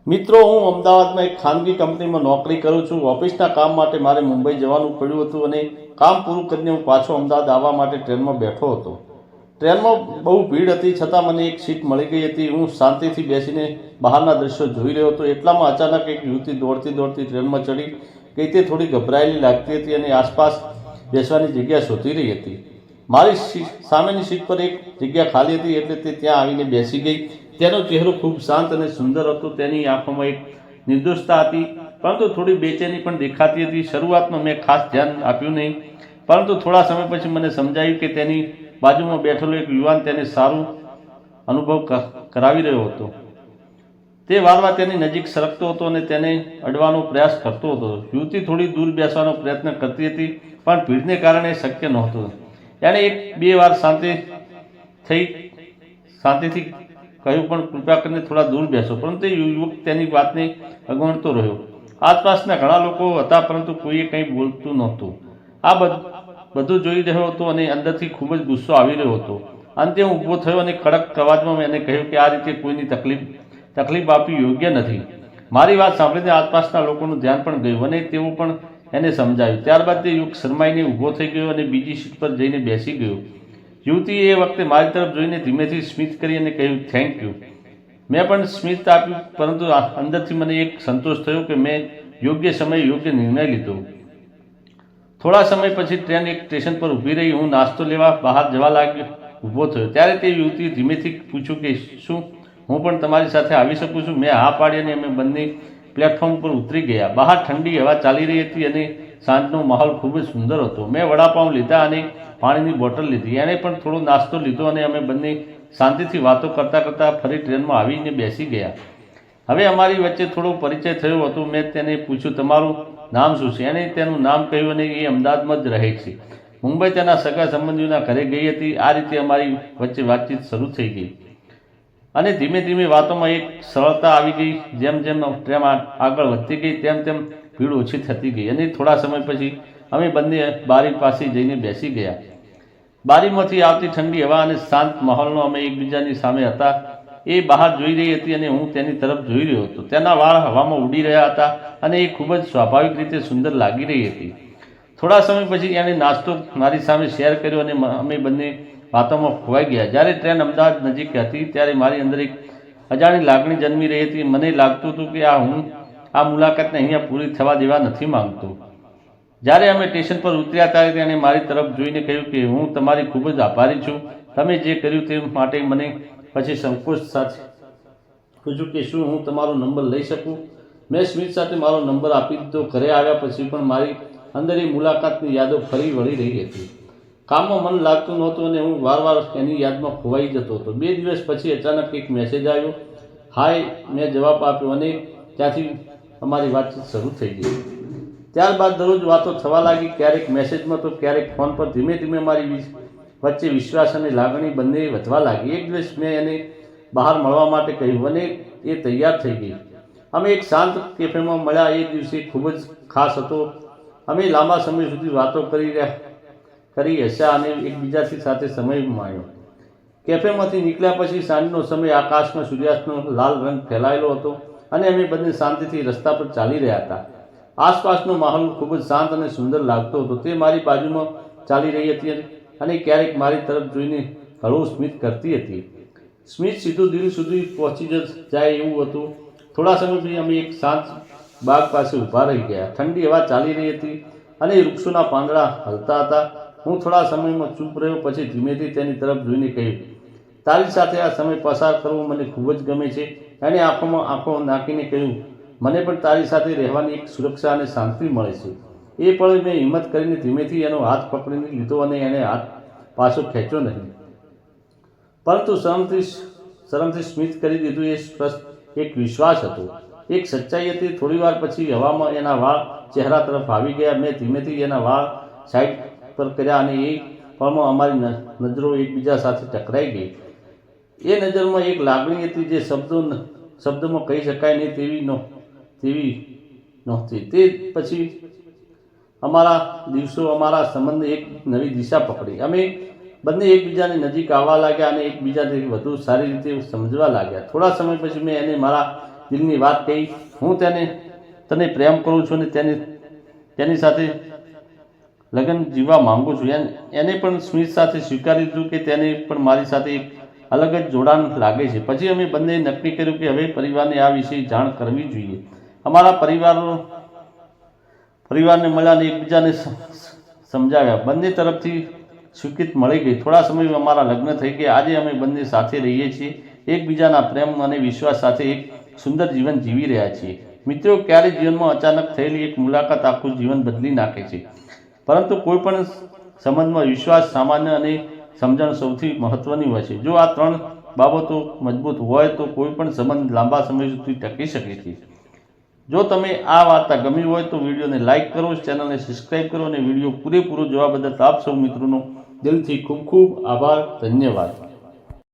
મિત્રો, હું અમદાવાદમાં એક ખાનગી કંપનીમાં નોકરી કરું છું. ઓફિસના કામ માટે મારે મુંબઈ જવાનું પડ્યું હતું અને કામ પૂરું કરીને હું પાછો અમદાવાદ આવવા માટે ટ્રેનમાં બેઠો હતો. ટ્રેનમાં બહુ ભીડ હતી, છતાં મને એક સીટ મળી ગઈ હતી. હું શાંતિથી બેસીને બહારના દ્રશ્યો જોઈ રહ્યો હતો. એટલામાં અચાનક એક યુવતી દોડતી દોડતી ટ્રેનમાં ચડી ગઈ. તે થોડી ગભરાયેલી લાગતી હતી અને આસપાસ બેસવાની જગ્યા શોધી રહી હતી. મારી સામેની સીટ પર એક જગ્યા ખાલી હતી, એટલે તે ત્યાં આવીને બેસી ગઈ. તેનો ચહેરો ખૂબ શાંત અને સુંદર હતો. તેની આંખોમાં એક નિર્દોષતા હતી, પરંતુ થોડી બેચેની પણ દેખાતી હતી. શરૂઆતમાં મેં ખાસ ધ્યાન આપ્યું નહીં, પરંતુ થોડા સમય પછી મને સમજાયું કે તેની બાજુમાં બેઠેલો એક યુવાન તેને સારું અનુભવ કરાવી રહ્યો હતો. તે વારવાર તેની નજીક સરકતો હતો અને તેને અડવાનો પ્રયાસ કરતો હતો. યુવતી થોડી દૂર બેસવાનો પ્રયત્ન કરતી હતી, પણ ભીડને કારણે શક્ય નહોતું. એણે એક બે વાર શાંતિથી કહ્યું, પણ કૃપા કરીને થોડા દૂર બેસો. પરંતુ યુવક તેની વાતને અવગણતો રહ્યો. આસપાસના ઘણા લોકો હતા, પરંતુ કોઈએ કંઈ બોલતું નહોતું. આ બધું જોઈ રહ્યો હતો અને અંદરથી ખૂબ જ ગુસ્સો આવી રહ્યો હતો. અંતે હું ઊભો થયો અને કડક અવાજમાં એને કહ્યું કે આ રીતે કોઈની તકલીફ આપવી યોગ્ય નથી. મારી વાત સાંભળીને આસપાસના લોકોનું ધ્યાન પણ ગયું અને તેઓ પણ એને સમજાવ્યું. ત્યારબાદ તે યુવક શરમાઈને ઊભો થઈ ગયો અને બીજી સીટ પર જઈને બેસી ગયો. યુવતીએ એ વખતે મારી તરફ જોઈને ધીમેથી સ્મિત કરી અને કહ્યું, થેન્ક યુ. મેં પણ સ્મિત આપ્યું, પરંતુ અંદરથી મને એક સંતોષ થયો કે મેં યોગ્ય સમયે યોગ્ય નિર્ણય લીધો. થોડા સમય પછી ટ્રેન એક સ્ટેશન પર ઊભી રહી. હું નાસ્તો લેવા બહાર જવા ઊભો થયો. ત્યારે તે યુવતીએ ધીમેથી પૂછ્યું કે શું હું પણ તમારી સાથે આવી શકું છું? મેં હા પાડી અને અમે બંને પ્લેટફોર્મ પર ઉતરી ગયા. બહાર ઠંડી હવા ચાલી રહી હતી અને સાંજનો માહોલ ખૂબ જ સુંદર હતો. મેં વડાપાઉં લીધા અને પાણીની બોટલ લીધી. એણે પણ થોડો નાસ્તો લીધો અને અમે બંને શાંતિથી વાતો કરતાં કરતાં ફરી ટ્રેનમાં આવીને બેસી ગયા. હવે અમારી વચ્ચે થોડો પરિચય થયો હતો. મેં તેને પૂછ્યું, તમારું નામ શું છે? એણે તેનું નામ કહ્યું અને એ અમદાવાદમાં જ રહે છે. મુંબઈ તેના સગા સંબંધીઓના ઘરે ગઈ હતી. આ રીતે અમારી વચ્ચે વાતચીત શરૂ થઈ ગઈ અને ધીમે ધીમે વાતોમાં એક સરળતા આવી ગઈ. જેમ જેમ ટ્રેન આગળ વધતી ગઈ તેમ ભીડ ઓછી થતી ગઈ અને થોડા સમય પછી અમે બંને બારી પાસે જઈને બેસી ગયા. બારીમાંથી આવતી ઠંડી હવા અને શાંત માહોલનો અમે એકબીજાની સામે હતા. એ બહાર જોઈ રહી હતી અને હું તેની તરફ જોઈ રહ્યો હતો. તેના વાળ હવામાં ઉડી રહ્યા હતા અને એ ખૂબ જ સ્વાભાવિક રીતે સુંદર લાગી રહી હતી. થોડા સમય પછી એણે નાસ્તો મારી સામે શેર કર્યો અને અમે બંને વાતોમાં ખોવાઈ ગયા. જ્યારે ટ્રેન અમદાવાદ નજીક હતી ત્યારે મારી અંદર એક અજાણી લાગણી જન્મી રહી હતી. મને લાગતું હતું કે હું આ મુલાકાતને અહીંયા પૂરી થવા દેવા નથી માંગતો. જ્યારે અમે સ્ટેશન પર ઉતર્યા ત્યારે તેણે મારી તરફ જોઈને કહ્યું કે હું તમારી ખૂબ જ આભારી છું. તમે જે કર્યું તે માટે. મને પછી સંકોચ સાથે પૂછ્યું કે શું હું તમારો નંબર લઈ શકું? મેં સ્મિત સાથે મારો નંબર આપી દીધો. ઘરે આવ્યા પછી પણ મારી અંદર એ મુલાકાતની યાદો ફરી વળી રહી હતી. કામમાં મન લાગતું નહોતું અને હું વારવાર એની યાદમાં ખોવાઈ જતો હતો. 2 દિવસ પછી અચાનક એક મેસેજ આવ્યો. હાય, મેં જવાબ આપ્યો અને ત્યાંથી અમારી વાતચીત શરૂ થઈ ગઈ. ત્યારબાદ દરરોજ વાતો થવા લાગી, ક્યારેક મેસેજમાં તો ક્યારેક ફોન પર. ધીમે ધીમે મારી વચ્ચે વિશ્વાસ અને લાગણી બંને વધવા લાગી. એક દિવસ મેં એને બહાર મળવા માટે કહ્યું અને એ તૈયાર થઈ ગઈ. અમે એક શાંત કેફેમાં મળ્યા. એ દિવસે ખૂબ જ ખાસ હતો. અમે લાંબા સમય સુધી વાતો કરી હસ્યા અને એકબીજાથી સાથે સમય માણ્યો. કેફેમાંથી નીકળ્યા પછી સાંજનો સમય, આકાશમાં સૂર્યાસ્તનો લાલ રંગ ફેલાયેલો હતો અને અમે બંને શાંતિથી રસ્તા પર ચાલી રહ્યા હતા. આસપાસનો માહોલ ખૂબ જ શાંત અને સુંદર લાગતો હતો. તે મારી બાજુમાં ચાલી રહી હતી અને ક્યારેક મારી તરફ જોઈને હળવું સ્મિત કરતી હતી. સ્મિત સીધું દિલ સુધી પહોંચી જાય એવું હતું. થોડા સમય પછી અમે એક શાંત બાગ પાસે ઊભા રહી ગયા. ઠંડી હવા ચાલી રહી હતી અને વૃક્ષોના પાંદડા હલતા હતા. હું થોડા સમયમાં ચૂપ રહ્યો. પછી ધીમેથી તેની તરફ જોઈને કહ્યું, તારી સાથે આ સમય પસાર કરવો મને ખૂબ જ ગમે છે. એણે આંખોમાં આંખો નાખીને કહ્યું, મને પણ તારી સાથે રહેવાની એક સુરક્ષા અને શાંતિ મળે છે. એ પળે મેં હિંમત કરીને ધીમેથી એનો હાથ પકડીને લીધો અને એને હાથ પાછો ખેંચ્યો નહીં, પરંતુ શરમથી સ્મિત કરી દીધું. એ સ્પષ્ટ એક વિશ્વાસ હતો, એક સચ્ચાઈ હતી. થોડી વાર પછી હવામાં એના વાળ ચહેરા તરફ આવી ગયા. મેં ધીમેથી એના વાળ સાઈડ પર કર્યા અને એ પળમાં અમારી નજરો એકબીજા સાથે ટકરાઈ ગઈ. એ નજરમાં એક લાગણી હતી જે શબ્દોમાં કહી શકાય નહીં તેવી નહોતી. તે પછી અમારા દિવસો, અમારા સંબંધને એક નવી દિશા પકડી. અમે બંને એકબીજાની નજીક આવવા લાગ્યા અને એકબીજાને વધુ સારી રીતે સમજવા લાગ્યા. થોડા સમય પછી મેં એને મારા દિલની વાત કહી. હું તને પ્રેમ કરું છું અને તેની સાથે લગ્ન જીવવા માંગુ છું. એને પણ સ્મિત સાથે સ્વીકારી લીધું કે તેને પણ મારી સાથે એક અલગ જ જોડાણ લાગે છે. પછી અમે બંને નક્કી કર્યું કે હવે પરિવારને આ વિશે જાણ કરવી જોઈએ. અમારા પરિવારને મળ્યા અને એકબીજાને સમજાવ્યા. બંને તરફથી સ્વીકૃતિ મળી ગઈ. થોડા સમયમાં અમારા લગ્ન થઈ ગયા. આજે અમે બંને સાથે રહીએ છીએ, એકબીજાના પ્રેમ અને વિશ્વાસ સાથે એક સુંદર જીવન જીવી રહ્યા છીએ. મિત્રો, ક્યારેય જીવનમાં અચાનક થયેલી એક મુલાકાત આખું જીવન બદલી નાખે છે, પરંતુ કોઈ પણ સંબંધમાં વિશ્વાસ, સામાન્ય અને સમજણ સૌથી મહત્વની હોય છે. જો આ 3 બાબતો મજબૂત હોય તો કોઈ પણ સંબંધ લાંબા સમય સુધી ટકી શકે છે. જો તમે આ વાર્તા ગમી હોય તો વિડીયોને લાઇક કરો, ચેનલને સબસ્ક્રાઈબ કરો અને વિડીયો પૂરેપૂરો જોવા બદલ આપ સૌ મિત્રોનો દિલથી ખૂબ ખૂબ આભાર. ધન્યવાદ.